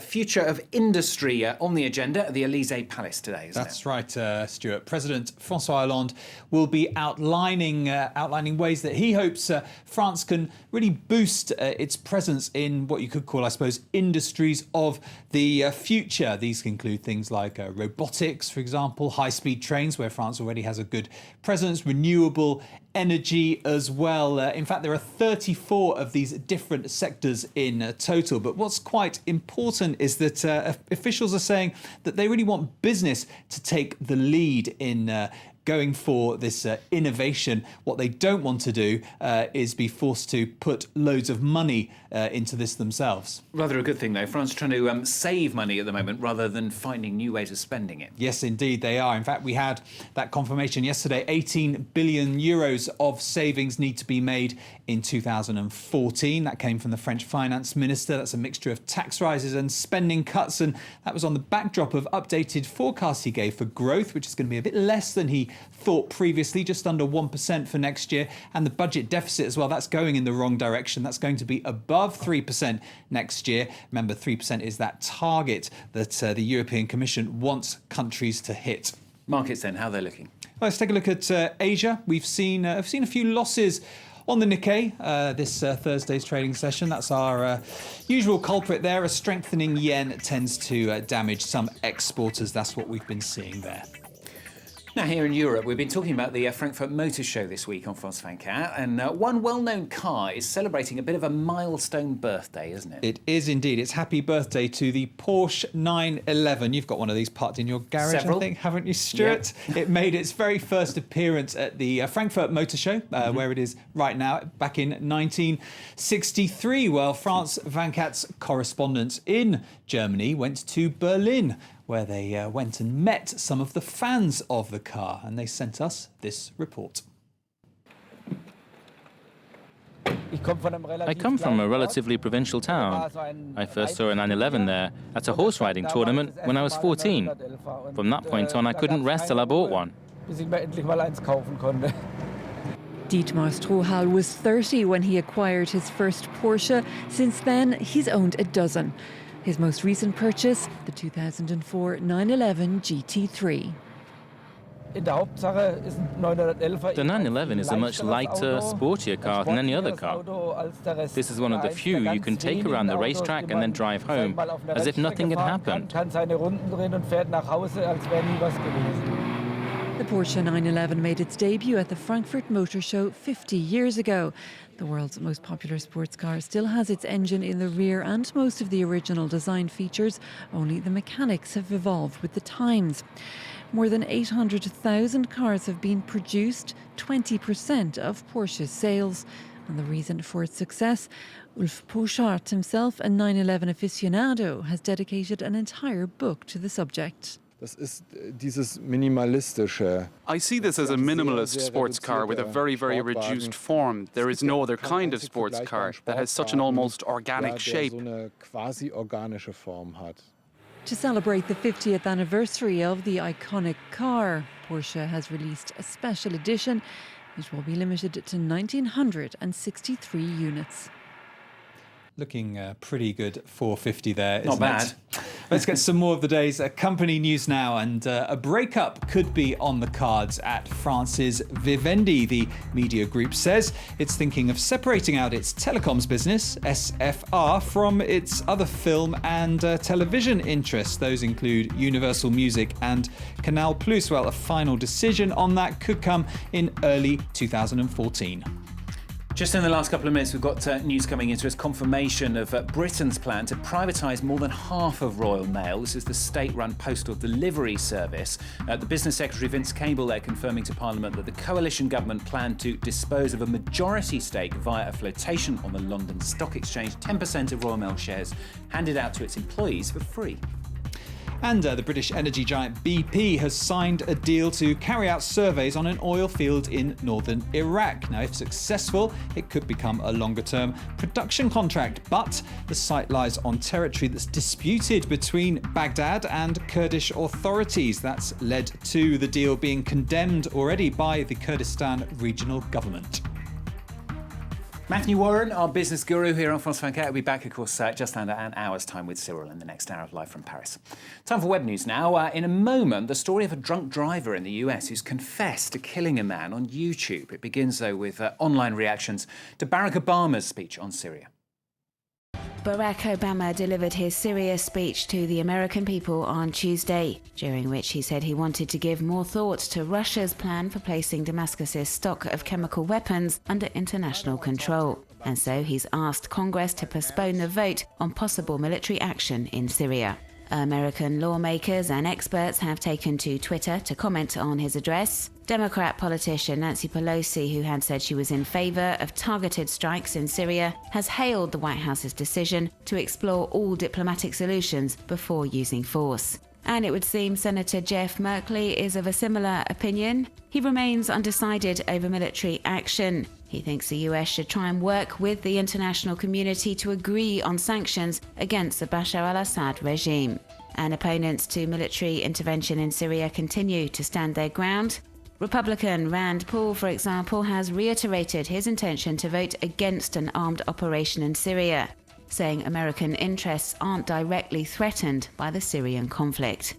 future of industry on the agenda at the Elysee Palace today, isn't it? That's right, Stuart. President François Hollande will be outlining ways that he hopes France can really boost its presence in what you could call, I suppose, industries of the future. These include things like robotics, for example, high-speed trains, where France already has a good presence, renewable energy as well. In fact, there are 34 of these different sectors in total. But what's quite important is that officials are saying that they really want business to take the lead in going for this innovation. What they don't want to do is be forced to put loads of money into this themselves. Rather a good thing, though. France is trying to save money at the moment rather than finding new ways of spending it. Yes, indeed, they are. In fact, we had that confirmation yesterday. 18 billion euros of savings need to be made in 2014. That came from the French finance minister. That's a mixture of tax rises and spending cuts. And that was on the backdrop of updated forecasts he gave for growth, which is going to be a bit less than he thought previously, just under 1% for next year. And the budget deficit as well, that's going in the wrong direction. That's going to be above 3% next year. Remember, 3% is that target that the European Commission wants countries to hit. Markets then, how they're looking? Well, let's take a look at Asia. We've seen a few losses on the Nikkei this Thursday's trading session. That's our usual culprit there. A strengthening yen tends to damage some exporters. That's what we've been seeing there. Now, here in Europe, we've been talking about the Frankfurt Motor Show this week on France 24, and one well-known car is celebrating a bit of a milestone birthday, isn't it? It is indeed. It's happy birthday to the Porsche 911. You've got one of these parked in your garage, Several. I think, haven't you, Stuart? Yep. It made its very first appearance at the Frankfurt Motor Show, where it is right now, back in 1963. Well, France 24's correspondents in Germany went to Berlin, where they went and met some of the fans of the car, and they sent us this report. I come from a relatively provincial town. I first saw a 911 there at a horse riding tournament when I was 14. From that point on, I couldn't rest till I bought one. Dietmar Strohal was 30 when he acquired his first Porsche. Since then, he's owned a dozen. His most recent purchase, the 2004 911 GT3. The 911 is a much lighter, sportier car than any other car. This is one of the few you can take around the racetrack and then drive home, as if nothing had happened. The Porsche 911 made its debut at the Frankfurt Motor Show 50 years ago. The world's most popular sports car still has its engine in the rear and most of the original design features, only the mechanics have evolved with the times. More than 800,000 cars have been produced, 20% of Porsche's sales. And the reason for its success? Ulf Poschardt, himself a 911 aficionado, has dedicated an entire book to the subject. I see this as a minimalist sports car with a very, very reduced form. There is no other kind of sports car that has such an almost organic shape. To celebrate the 50th anniversary of the iconic car, Porsche has released a special edition. It will be limited to 1,963 units. Looking pretty good 450 there, isn't Not bad. it? Let's get some more of the day's company news now. And a breakup could be on the cards at France's Vivendi. The media group says it's thinking of separating out its telecoms business, SFR, from its other film and television interests. Those include Universal Music and Canal+. Well, a final decision on that could come in early 2014. Just in the last couple of minutes, we've got news coming into us, confirmation of Britain's plan to privatise more than half of Royal Mail. This is the state-run postal delivery service. The Business Secretary Vince Cable there confirming to Parliament that the coalition government planned to dispose of a majority stake via a flotation on the London Stock Exchange, 10% of Royal Mail shares handed out to its employees for free. And the British energy giant BP has signed a deal to carry out surveys on an oil field in northern Iraq. Now, if successful, it could become a longer-term production contract, but the site lies on territory that's disputed between Baghdad and Kurdish authorities. That's led to the deal being condemned already by the Kurdistan regional government. Matthew Warren, our business guru here on France 24, will be back, of course, just under an hour's time with Cyril in the next hour of Live from Paris. Time for web news now. In a moment, the story of a drunk driver in the US who's confessed to killing a man on YouTube. It begins, though, with online reactions to Barack Obama's speech on Syria. Barack Obama delivered his Syria speech to the American people on Tuesday, during which he said he wanted to give more thought to Russia's plan for placing Damascus's stock of chemical weapons under international control. And so he's asked Congress to postpone the vote on possible military action in Syria. American lawmakers and experts have taken to Twitter to comment on his address. Democrat politician Nancy Pelosi, who had said she was in favor of targeted strikes in Syria, has hailed the White House's decision to explore all diplomatic solutions before using force. And it would seem Senator Jeff Merkley is of a similar opinion. He remains undecided over military action. He thinks the US should try and work with the international community to agree on sanctions against the Bashar al-Assad regime. And opponents to military intervention in Syria continue to stand their ground. Republican Rand Paul, for example, has reiterated his intention to vote against an armed operation in Syria, saying American interests aren't directly threatened by the Syrian conflict.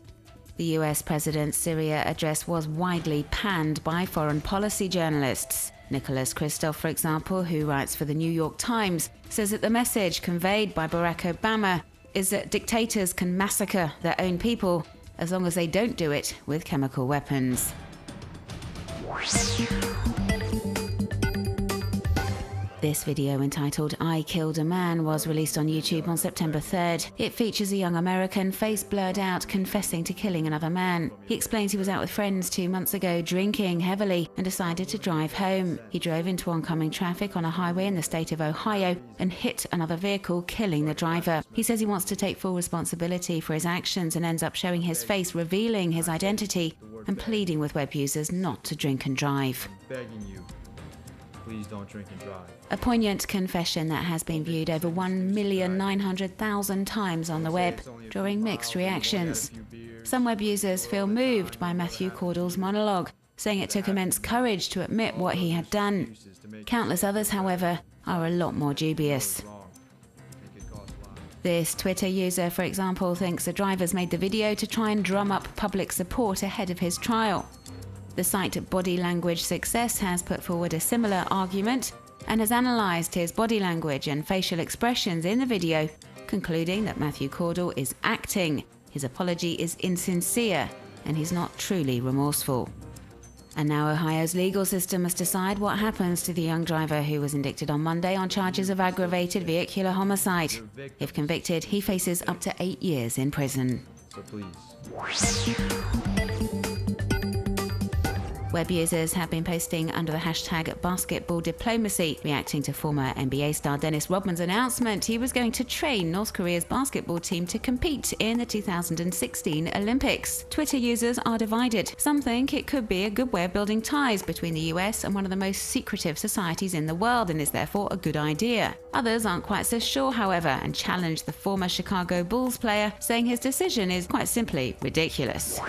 The US president's Syria address was widely panned by foreign policy journalists. Nicholas Kristof, for example, who writes for the New York Times, says that the message conveyed by Barack Obama is that dictators can massacre their own people as long as they don't do it with chemical weapons. This video, entitled "I Killed a Man," was released on YouTube on September 3rd. It features a young American, face blurred out, confessing to killing another man. He explains he was out with friends 2 months ago, drinking heavily, and decided to drive home. He drove into oncoming traffic on a highway in the state of Ohio and hit another vehicle, killing the driver. He says he wants to take full responsibility for his actions and ends up showing his face, revealing his identity, and pleading with web users not to drink and drive. Begging you, please don't drink and drive. A poignant confession that has been viewed over 1,900,000 times on the web, drawing mixed reactions. Some web users feel moved by Matthew Caudle's monologue, saying it took immense courage to admit what he had done. Countless others, however, are a lot more dubious. This Twitter user, for example, thinks the drivers made the video to try and drum up public support ahead of his trial. The site Body Language Success has put forward a similar argument and has analysed his body language and facial expressions in the video, concluding that Matthew Caudle is acting, his apology is insincere, and he's not truly remorseful. And now Ohio's legal system must decide what happens to the young driver who was indicted on Monday on charges of aggravated vehicular homicide. If convicted, he faces up to 8 years in prison. So please. Web users have been posting under the hashtag basketball diplomacy, reacting to former NBA star Dennis Rodman's announcement he was going to train North Korea's basketball team to compete in the 2016 Olympics. Twitter users are divided. Some think it could be a good way of building ties between the US and one of the most secretive societies in the world and is therefore a good idea. Others aren't quite so sure, however, and challenge the former Chicago Bulls player, saying his decision is quite simply ridiculous.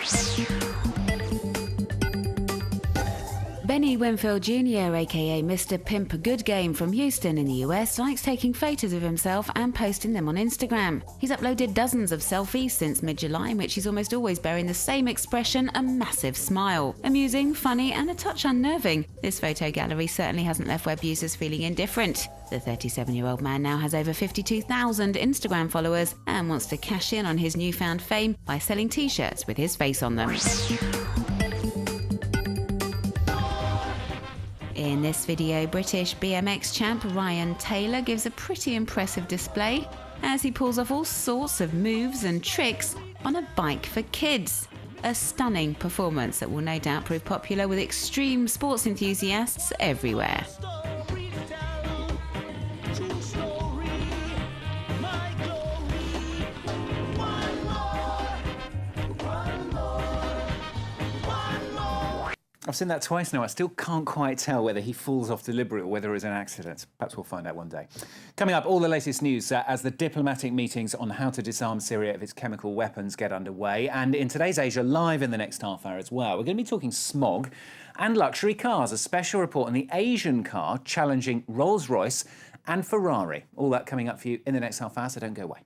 Benny Winfield Jr., aka Mr. Pimp Good Game from Houston in the US, likes taking photos of himself and posting them on Instagram. He's uploaded dozens of selfies since mid-July in which he's almost always bearing the same expression, a massive smile. Amusing, funny, and a touch unnerving, this photo gallery certainly hasn't left web users feeling indifferent. The 37-year-old man now has over 52,000 Instagram followers and wants to cash in on his newfound fame by selling t-shirts with his face on them. In this video, British BMX champ Ryan Taylor gives a pretty impressive display as he pulls off all sorts of moves and tricks on a bike for kids. A stunning performance that will no doubt prove popular with extreme sports enthusiasts everywhere. I've seen that twice now. I still can't quite tell whether he falls off deliberately or whether it's an accident. Perhaps we'll find out one day. Coming up, all the latest news as the diplomatic meetings on how to disarm Syria of its chemical weapons get underway. And in today's Asia Live in the next half hour as well, we're going to be talking smog and luxury cars. A special report on the Asian car challenging Rolls-Royce and Ferrari. All that coming up for you in the next half hour, so don't go away.